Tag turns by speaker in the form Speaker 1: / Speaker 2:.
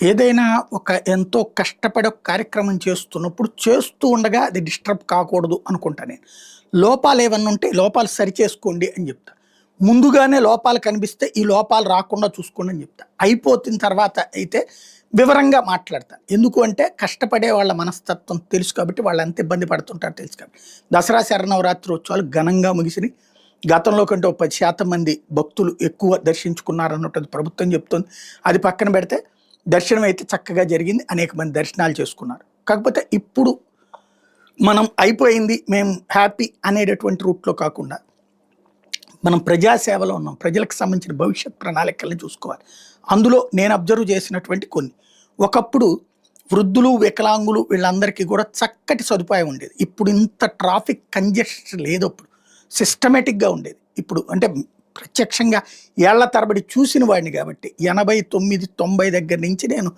Speaker 1: ఏదైనా ఒక ఎంతో కష్టపడి ఒక కార్యక్రమం చేస్తున్నప్పుడు, చేస్తూ ఉండగా అది డిస్టర్బ్ కాకూడదు అనుకుంటా నేను. లోపాలేవన్నా ఉంటే, లోపాలు సరిచేసుకోండి అని జెప్తా. ముందుగానే లోపాలు కనిపిస్తే, ఈ లోపాలు రాకుండా చూసుకోండి అని జెప్తా. అయిపోతిన తర్వాత అయితే వివరంగా మాట్లాడతా. ఎందుకు అంటే, కష్టపడే వాళ్ళ మనస్తత్వం తెలుసు కాబట్టి, వాళ్ళెంత ఇబ్బంది పడుతుంటారో తెలుసు కాబట్టి. దసరా శరన్నవరాత్రోత్సవాలు ఘనంగా ముగిసినియి. గతంలో కంటే ఓ 10% మంది భక్తులు ఎక్కువ దర్శించుకున్నారన్నట్టుది ప్రభుత్వం జెప్తోంది. అది పక్కన బెడితే దర్శనం అయితే చక్కగా జరిగింది. అనేక మంది దర్శనాలు చేసుకున్నారు. కాకపోతే ఇప్పుడు మనం అయిపోయింది, మేము హ్యాపీ అనేటటువంటి రూట్‌లో కాకుండా, మనం ప్రజాసేవలో ఉన్నాం. ప్రజలకు సంబంధించిన భవిష్యత్ ప్రణాళికల్ని చూసుకోవాలి. అందులో నేను అబ్జర్వ్ చేసినటువంటి కొన్ని. ఒకప్పుడు వృద్ధులు, వికలాంగులు వీళ్ళందరికీ కూడా చక్కటి సదుపాయం ఉండేది. ఇప్పుడు ఇంత ట్రాఫిక్ కంజెషన్ లేదప్పుడు. సిస్టమాటిక్‌గా ఉండేది. ఇప్పుడు అంటే ప్రత్యక్షంగా ఏళ్ల తరబడి చూసిన వాడిని కాబట్టి 89, 90 దగ్గర నుంచి నేను